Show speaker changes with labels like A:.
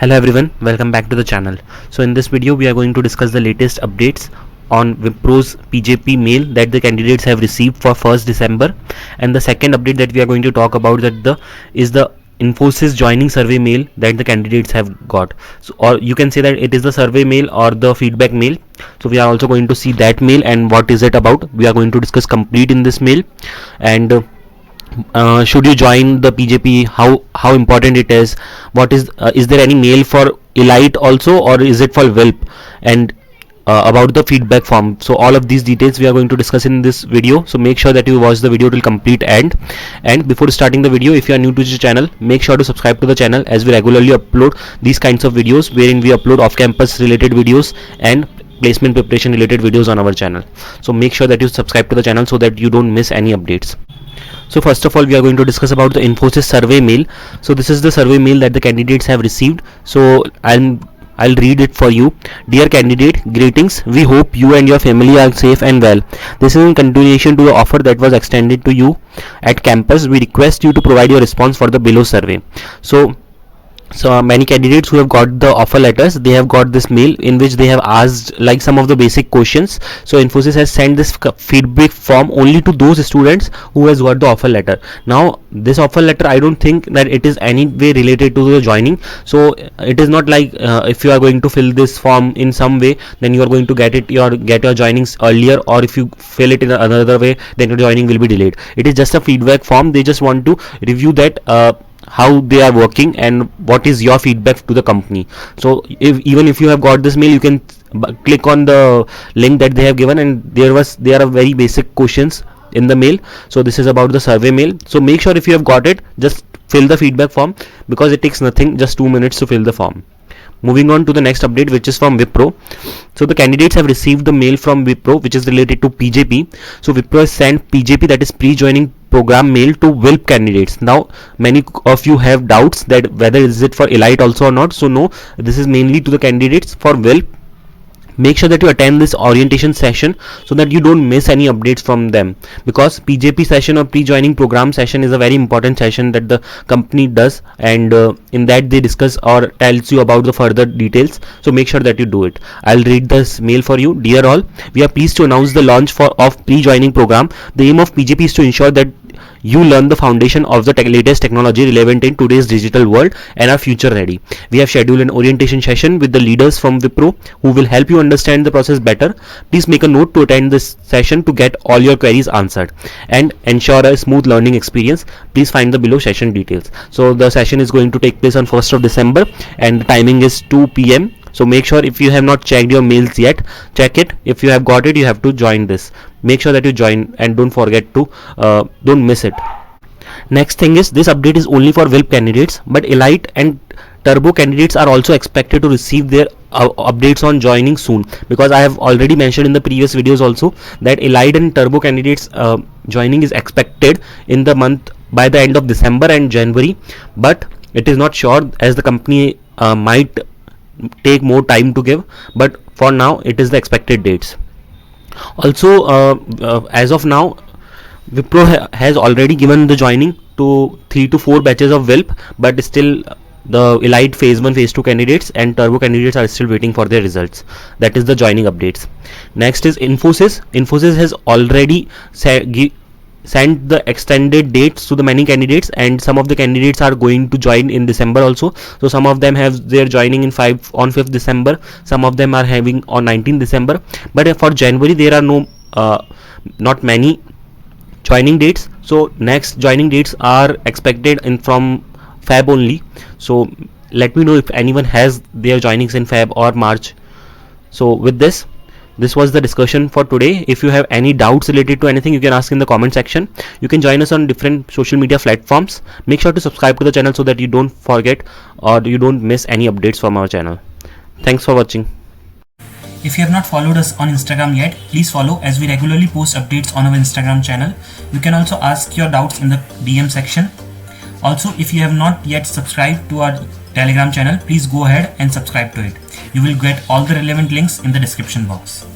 A: Hello everyone, welcome back to the channel. So in this video we are going to discuss the latest updates on Wipro's PJP mail that the candidates have received for 1st December, and the second update that we are going to talk about is the Infosys joining survey mail that the candidates have got. So, or you can say that it is the survey mail or the feedback mail. So we are also going to see that mail and what is it about. We are going to discuss complete in this mail, and should you join the PJP, how important it is, what is there any mail for elite also, or is it for WILP, and about the feedback form. So all of these details we are going to discuss in this video, so make sure that you watch the video till complete end. And before starting the video, if you are new to this channel, make sure to subscribe to the channel, as we regularly upload these kinds of videos wherein we upload off campus related videos and placement preparation related videos on our channel. So make sure that you subscribe to the channel so that you don't miss any updates. So first of all, we are going to discuss about the Infosys survey mail. So this is the survey mail that the candidates have received. So I'll read it for you. Dear candidate, greetings. We hope you and your family are safe and well. This is in continuation to the offer that was extended to you at campus. We request you to provide your response for the below survey. So many candidates who have got the offer letters, they have got this mail in which they have asked like some of the basic questions. So Infosys has sent this feedback form only to those students who has got the offer letter. Now this offer letter, I don't think that it is any way related to the joining. So it is not like if you are going to fill this form in some way, then you are going to get your joinings earlier, or if you fill it in another way, then your joining will be delayed. It is just a feedback form. They just want to review that how they are working and what is your feedback to the company. So even if you have got this mail, you can click on the link that they have given, and there are very basic questions in the mail. So this is about the survey mail. So make sure if you have got it, just fill the feedback form, because it takes nothing, just 2 minutes to fill the form. Moving on to the next update, which is from Wipro. So the candidates have received the mail from Wipro which is related to PJP. So Wipro has sent PJP, that is pre-joining program, mail to WILP candidates. Now many of you have doubts that whether is it for elite also or not. So no, this is mainly to the candidates for WILP. Make sure that you attend this orientation session so that you don't miss any updates from them, because PJP session or pre-joining program session is a very important session that the company does, and in that they discuss or tells you about the further details. So make sure that you do it. I'll read this mail for you. Dear all, we are pleased to announce the launch of pre-joining program. The aim of PJP is to ensure that you learn the foundation of the latest technology relevant in today's digital world and are future ready. We have scheduled an orientation session with the leaders from Wipro who will help you understand the process better. Please make a note to attend this session to get all your queries answered and ensure a smooth learning experience. Please find the below session details. So the session is going to take place on 1st of December and the timing is 2 p.m. So make sure, if you have not checked your mails yet, check it. If you have got it, you have to join this. Make sure that you join and don't forget to don't miss it. Next thing is, this update is only for WILP candidates, but elite and turbo candidates are also expected to receive their updates on joining soon, because I have already mentioned in the previous videos also that elite and turbo candidates joining is expected in the month by the end of December and January, but it is not sure, as the company might take more time to give, but for now it is the expected dates. Also as of now, Wipro has already given the joining to 3 to 4 batches of WILP, but still the elite phase 1 phase 2 candidates and turbo candidates are still waiting for their results. That is the joining updates. Next is Infosys. Infosys has already sent the extended dates to the many candidates, and some of the candidates are going to join in December also. So some of them have their joining on 5th December, some of them are having on 19th December, but for January there are not many joining dates. So next joining dates are expected from Feb only. So let me know if anyone has their joinings in Feb or March. So with this was the discussion for today. If you have any doubts related to anything, you can ask in the comment section. You can join us on different social media platforms. Make sure to subscribe to the channel so that you don't forget or you don't miss any updates from our channel. Thanks for watching.
B: If you have not followed us on Instagram yet, please follow, as we regularly post updates on our Instagram channel. You can also ask your doubts in the DM section. Also, if you have not yet subscribed to our Telegram channel, please go ahead and subscribe to it. You will get all the relevant links in the description box.